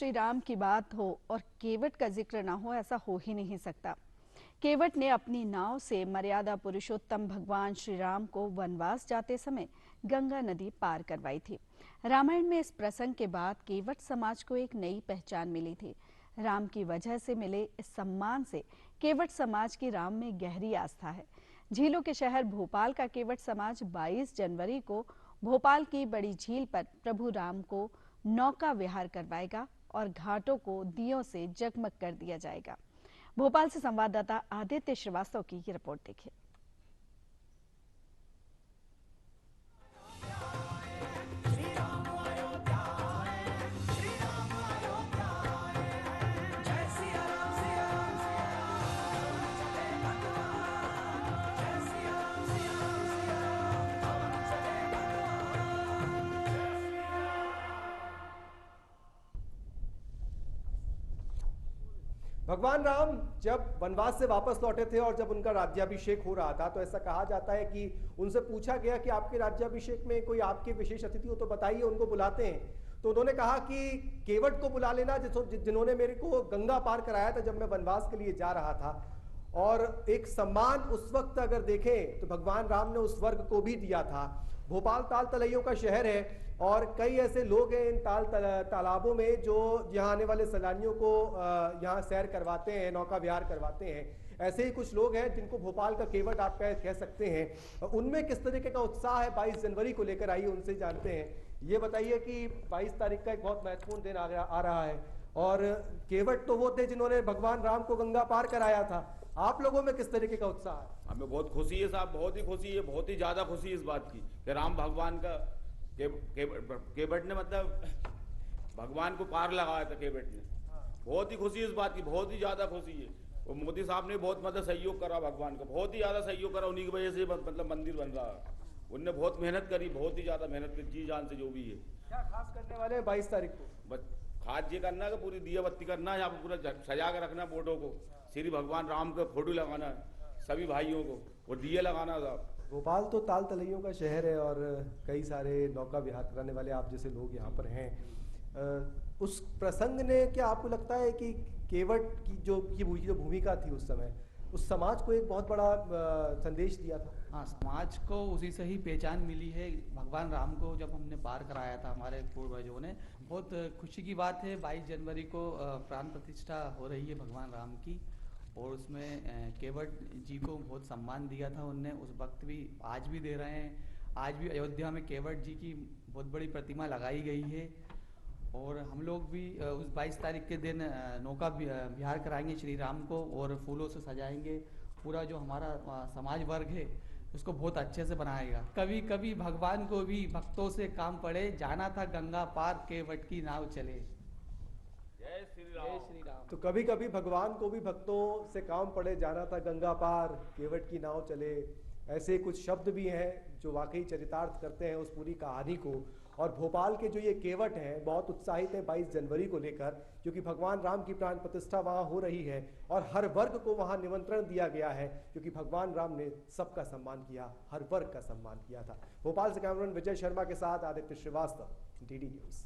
श्री राम की बात हो और केवट का जिक्र ना हो, ऐसा हो ही नहीं सकता। केवट ने अपनी नाव से मर्यादा पुरुषोत्तम भगवान श्री राम को वनवास जाते समय गंगा नदी पार करवाई थी। रामायण में इस प्रसंग के बाद केवट समाज को एक नई पहचान मिली थी। राम की वजह से मिले इस सम्मान से केवट समाज की राम में गहरी आस्था है। झीलों के शहर भोपाल का केवट समाज 22 जनवरी को भोपाल की बड़ी झील पर प्रभु राम को नौका विहार करवाएगा और घाटों को दियों से जगमग कर दिया जाएगा। भोपाल से संवाददाता आदित्य श्रीवास्तव की ये रिपोर्ट देखिए। भगवान राम जब वनवास से वापस लौटे थे और जब उनका राज्याभिषेक हो रहा था तो ऐसा कहा जाता है कि उनसे पूछा गया कि आपके राज्याभिषेक में कोई आपके विशेष अतिथि हो तो बताइए, उनको बुलाते हैं। तो उन्होंने कहा कि केवट को बुला लेना, जिन्होंने मेरे को गंगा पार कराया था जब मैं वनवास के लिए जा रहा था। और एक सम्मान उस वक्त अगर देखें तो भगवान राम ने उस वर्ग को भी दिया था। भोपाल ताल तलैयों का शहर है और कई ऐसे लोग हैं इन तालाबों में जो यहाँ आने वाले सैलानियों को यहाँ सैर करवाते हैं, नौका विहार करवाते हैं। ऐसे ही कुछ लोग हैं जिनको भोपाल का केवट आप कह सकते हैं। उनमें किस तरीके का उत्साह है 22 जनवरी को लेकर, आइए उनसे जानते हैं। ये बताइए कि 22 तारीख का एक बहुत महत्वपूर्ण दिन आ रहा है और केवट तो वो थे जिन्होंने भगवान राम को गंगा पार कराया था। आप लोगों में किस तरीके का उत्साह है? हमें बहुत खुशी है साहब, बहुत ही खुशी है, बहुत ही ज्यादा खुशी है इस बात की कि राम भगवान का केवट ने मतलब भगवान को पार लगाया था केवट ने। बहुत ही खुशी है इस बात की, बहुत ही ज्यादा खुशी है। और मोदी साहब ने बहुत मतलब सहयोग करा भगवान का, बहुत ही ज्यादा सहयोग करा। उन्हीं की वजह से मतलब मंदिर बन रहा है। उनने बहुत मेहनत करी, बहुत ही ज्यादा मेहनत करी, जी जान से जो भी है। क्या खास करने वाले हैं 22 तारीख को? बस खास ये करना है कि पूरी दिया बत्ती करना है, यहाँ पे पूरा सजा के रखना बोटों को, श्री भगवान राम का फोटो लगाना है सभी भाइयों को और दिए लगाना है साहब। भोपाल तो ताल तलैयों का शहर है और कई सारे नौका विहार कराने वाले आप जैसे लोग यहाँ पर हैं। उस प्रसंग ने क्या आपको लगता है कि केवट की जो भूमिका थी उस समय, उस समाज को एक बहुत बड़ा संदेश दिया था? हाँ, समाज को उसी से ही पहचान मिली है। भगवान राम को जब हमने पार कराया था हमारे पूर्वजों ने, बहुत खुशी की बात है। 22 जनवरी को प्राण प्रतिष्ठा हो रही है भगवान राम की और उसमें केवट जी को बहुत सम्मान दिया था उनने उस वक्त भी, आज भी दे रहे हैं। आज भी अयोध्या में केवट जी की बहुत बड़ी प्रतिमा लगाई गई है और हम लोग भी उस 22 तारीख के दिन नौका विहार कराएंगे श्री राम को और फूलों से सजाएंगे। पूरा जो हमारा समाज वर्ग है उसको बहुत अच्छे से बनाएगा। कभी कभी भगवान को भी भक्तों से काम पड़े, जाना था गंगा पार केवट की नाव चले। जय श्री राम। जय श्री राम। तो कभी कभी भगवान को भी भक्तों से काम पड़े, जाना था गंगा पार केवट की नाव चले। ऐसे कुछ शब्द भी हैं जो वाकई चरितार्थ करते हैं उस पूरी कहानी को। और भोपाल के जो ये केवट हैं बहुत उत्साहित हैं 22 जनवरी को लेकर, क्योंकि भगवान राम की प्राण प्रतिष्ठा वहाँ हो रही है और हर वर्ग को वहाँ निमंत्रण दिया गया है, क्योंकि भगवान राम ने सबका सम्मान किया, हर वर्ग का सम्मान किया था। भोपाल से कैमरामैन विजय शर्मा के साथ आदित्य श्रीवास्तव, डीडी न्यूज़।